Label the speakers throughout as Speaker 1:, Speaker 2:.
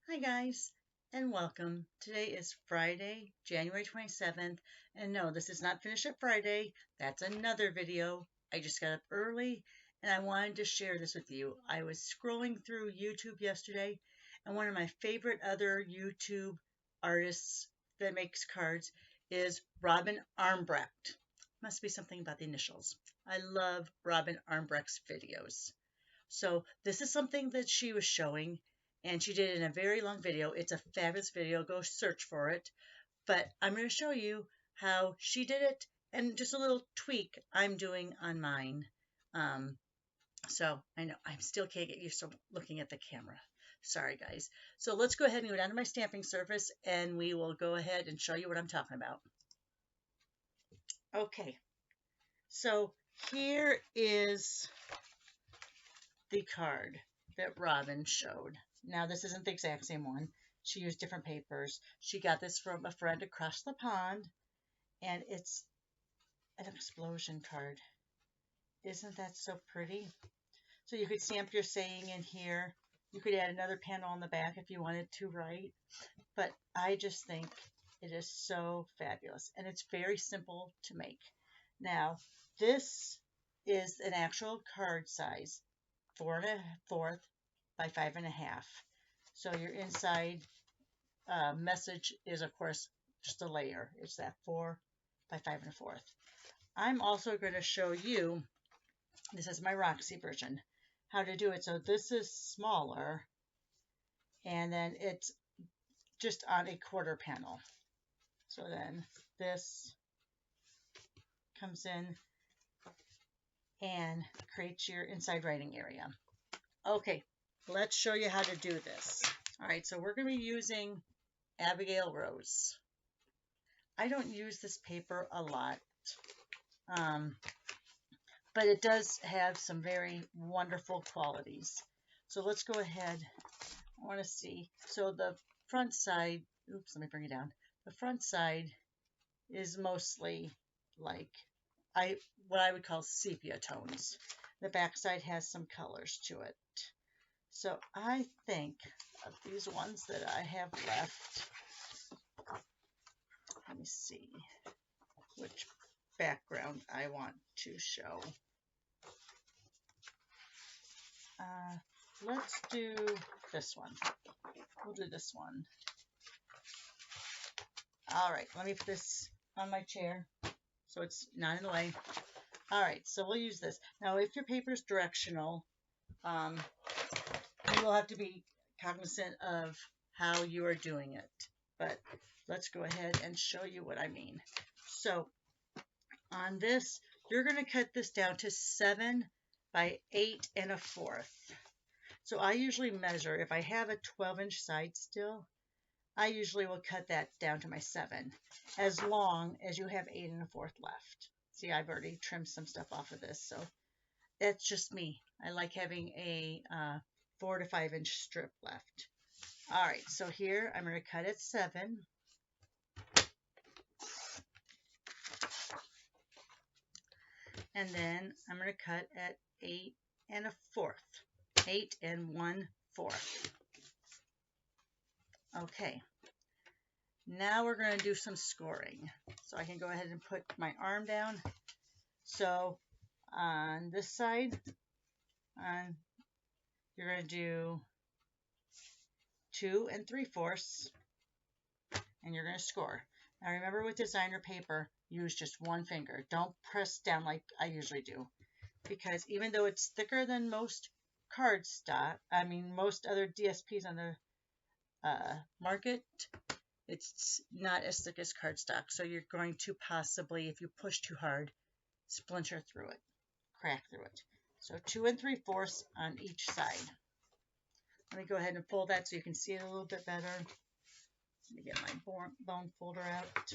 Speaker 1: Hi guys, and welcome. Today is Friday, January 27th, and no, this is not Finish It Friday. That's another video. I just got up early and I wanted to share this with you. I was scrolling through YouTube yesterday, and one of my favorite other YouTube artists that makes cards is Robin Armbrecht. Must be something about the initials. I love Robin Armbrecht's videos. So this is something that she was showing, and she did it in a very long video. It's a fabulous video. Go search for it. But I'm going to show you how she did it and just a little tweak I'm doing on mine. So I know I still can't get used to looking at the camera. Sorry, guys. So let's go ahead and go down to my stamping surface, and we will go ahead and show you what I'm talking about. Okay, so here is the card that Robin showed. Now, this isn't the exact same one. She used different papers. She got this from a friend across the pond, and it's an explosion card. Isn't that so pretty? So you could stamp your saying in here. You could add another panel on the back if you wanted to write. But I just think it is so fabulous, and it's very simple to make. Now, this is an actual card size, 4 1/4 by 5 1/2. So your inside message is, of course, just a layer. It's that 4 by 5 1/4. I'm also going to show you, this is my Roxi version, how to do it. So this is smaller, and then it's just on a quarter panel. So then this comes in and creates your inside writing area. Okay, let's show you how to do this. All right, so we're going to be using Abigail Rose. I don't use this paper a lot, but it does have some very wonderful qualities. So let's go ahead. I want to see. So the front side, oops, let me bring it down. The front side is mostly like what I would call sepia tones. The back side has some colors to it. So I think of these ones that I have left. Let me see which background I want to show. Let's do this one. We'll do this one. All right, let me put this on my chair so it's not in the way. All right, so we'll use this. Now, if your paper is directional, you will have to be cognizant of how you are doing it. But let's go ahead and show you what I mean. So on this, you're going to cut this down to 7 by 8 1/4. So I usually measure, if I have a 12-inch side still, I usually will cut that down to my 7, as long as you have 8 1/4 left. See, I've already trimmed some stuff off of this, so that's just me. I like having a 4 to 5-inch strip left. All right, so here I'm going to cut at 7. And then I'm going to cut at 8 1/4. 8 1/4. Okay. Now we're going to do some scoring. So I can go ahead and put my arm down. So on this side, you're going to do 2 3/4, and you're going to score. Now remember, with designer paper, use just one finger. Don't press down like I usually do, because even though it's thicker than most cardstock, most other DSPs on the market, it's not as thick as cardstock. So you're going to possibly, if you push too hard, splinter through it, crack through it. So 2 3/4 on each side. Let me go ahead and fold that so you can see it a little bit better. Let me get my bone folder out.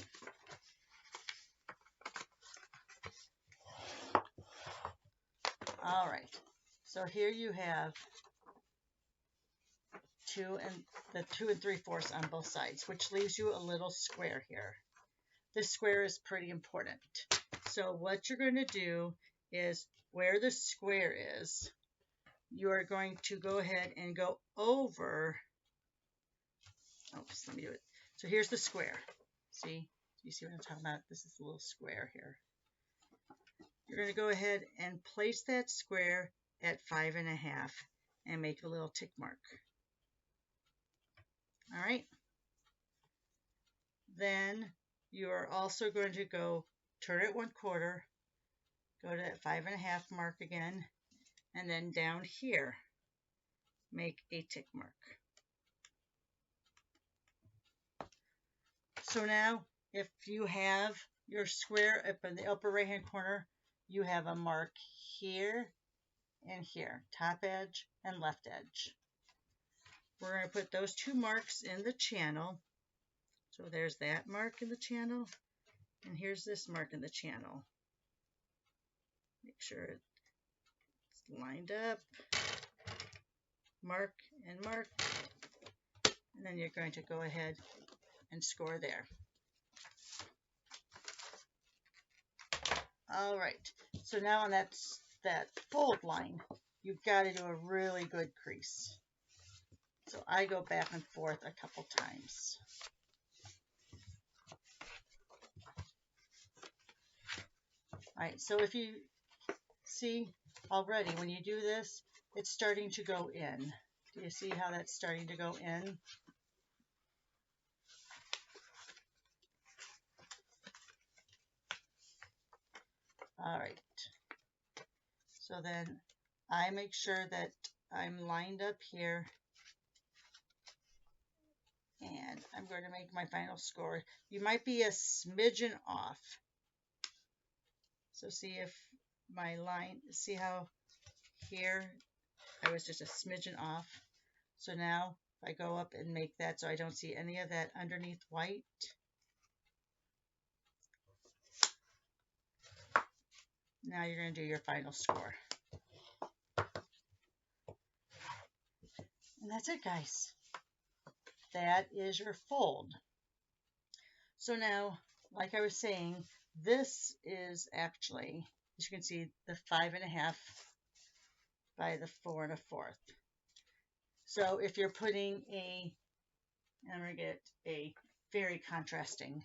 Speaker 1: All right, so here you have 2 3/4 on both sides, which leaves you a little square here. This square is pretty important. So what you're going to do is, where the square is, you are going to go ahead and go over Oops, let me do it. So here's the square. See? You see what I'm talking about? This is a little square here. You're going to go ahead and place that square at 5.5 and make a little tick mark. All right. Then you are also going to go turn it 1/4, go to that 5.5 mark again, and then down here, make a tick mark. So now, if you have your square up in the upper right hand corner, you have a mark here and here, top edge and left edge. We're going to put those 2 marks in the channel. So there's that mark in the channel, and here's this mark in the channel. Make sure it's lined up. Mark and mark, and then you're going to go ahead and score there. All right, so now on that fold line, you've got to do a really good crease. So I go back and forth a couple times. All right, so if you see already when you do this, it's starting to go in. Do you see how that's starting to go in? All right. So then I make sure that I'm lined up here, and I'm going to make my final score. You might be a smidgen off. So see if my line, see how here I was just a smidgen off. So now if I go up and make that so I don't see any of that underneath white. Now you're going to do your final score. And that's it, guys. That is your fold. So now, like I was saying, this is actually, as you can see, the 5.5 by the 4 1/4. So if you're putting I'm going to get a very contrasting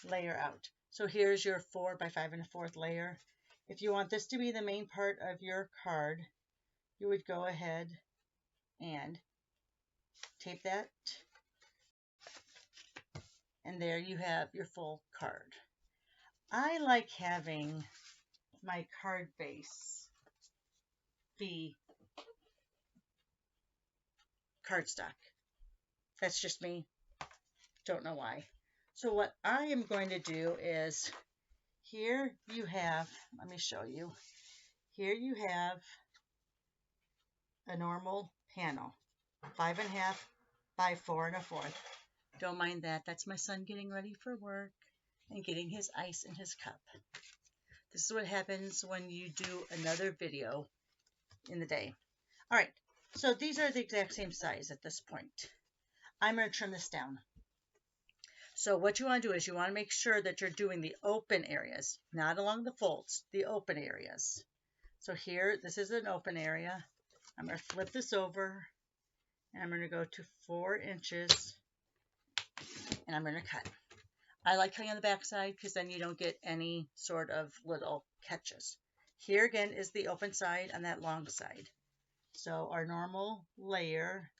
Speaker 1: layer out. So here's your 4 by 5 1/4 layer. If you want this to be the main part of your card, you would go ahead and tape that. And there you have your full card. I like having my card base be cardstock. That's just me. Don't know why. So what I am going to do is, here you have, let me show you. Here you have a normal panel, 5.5 by 4 1/4. Don't mind that. That's my son getting ready for work and getting his ice in his cup. This is what happens when you do another video in the day. All right, so these are the exact same size at this point. I'm going to trim this down. So what you want to do is you want to make sure that you're doing the open areas, not along the folds, the open areas. So here, this is an open area. I'm going to flip this over, and I'm going to go to 4 inches, and I'm going to cut. I like cutting on the back side because then you don't get any sort of little catches. Here again is the open side on that long side. So our normal layer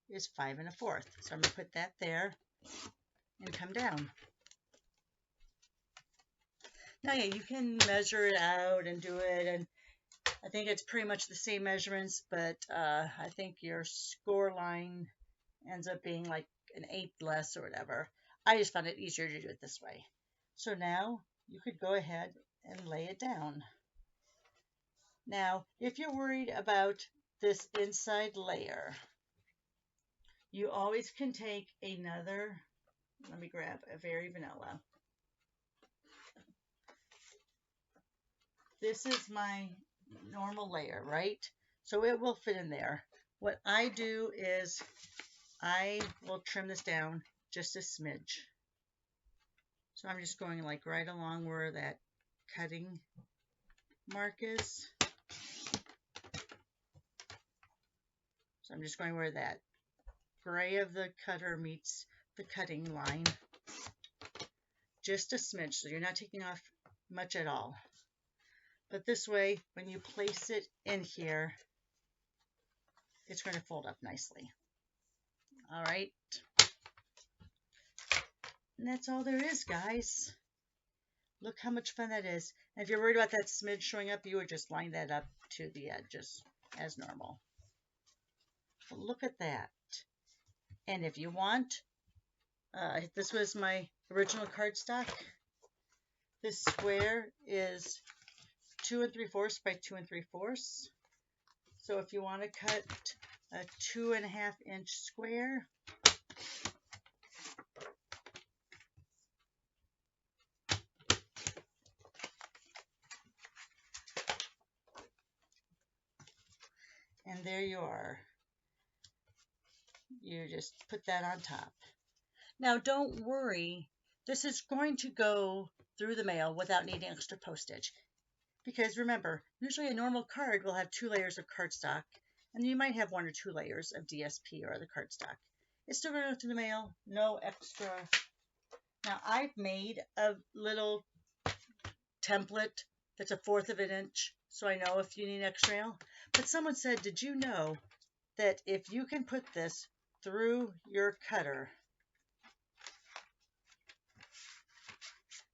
Speaker 1: is 5 1/4. So I'm going to put that there and come down. Now, yeah, you can measure it out and do it, and I think it's pretty much the same measurements, but I think your score line ends up being like an 1/8 less or whatever. I just found it easier to do it this way. So now you could go ahead and lay it down. Now, if you're worried about this inside layer, you always can take another, let me grab a Very Vanilla. This is my normal layer, right? So it will fit in there. What I do is I will trim this down just a smidge. So I'm just going like right along where that cutting mark is. So I'm just going where that gray of the cutter meets the cutting line. Just a smidge, so you're not taking off much at all. But this way, when you place it in here, it's going to fold up nicely. All right. And that's all there is, guys. Look how much fun that is. And if you're worried about that smidge showing up, you would just line that up to the edges as normal. But look at that. And if you want, this was my original cardstock. This square is 2 3/4 by 2 3/4. So if you want to cut a 2.5 inch square, and there you are. You just put that on top. Now don't worry, this is going to go through the mail without needing extra postage. Because remember, usually a normal card will have 2 layers of cardstock, and you might have 1 or 2 layers of DSP or other cardstock. It's still going to go through the mail, no extra. Now I've made a little template that's 1/4 of an inch, so I know if you need extra mail. But someone said, did you know that if you can put this through your cutter,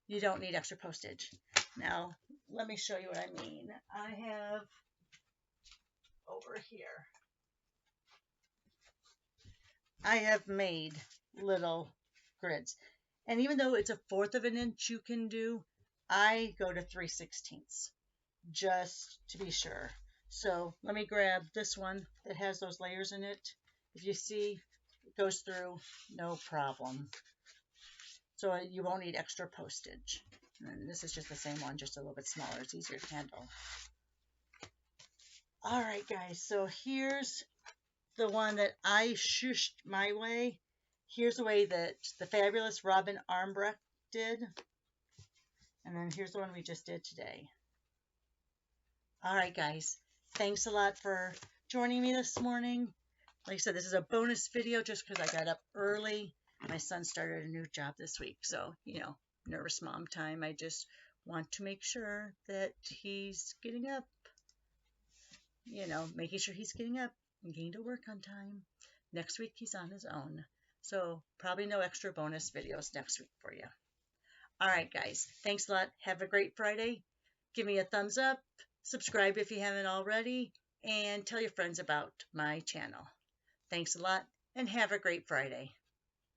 Speaker 1: you don't need extra postage? Now, let me show you what I mean. I have over here, I have made little grids. And even though it's 1/4 of an inch you can do, I go to 3/16 just to be sure. So let me grab this one that has those layers in it. If you see, it goes through no problem. So you won't need extra postage. And this is just the same one, just a little bit smaller. It's easier to handle. All right, guys. So here's the one that I shushed my way. Here's the way that the fabulous Robin Armbrecht did. And then here's the one we just did today. All right, guys. Thanks a lot for joining me this morning. Like I said, this is a bonus video just because I got up early. My son started a new job this week. So, you know, nervous mom time. I just want to make sure that he's getting up. You know, making sure he's getting up and getting to work on time. Next week, he's on his own. So probably no extra bonus videos next week for you. All right, guys. Thanks a lot. Have a great Friday. Give me a thumbs up. Subscribe if you haven't already. And tell your friends about my channel. Thanks a lot and have a great Friday.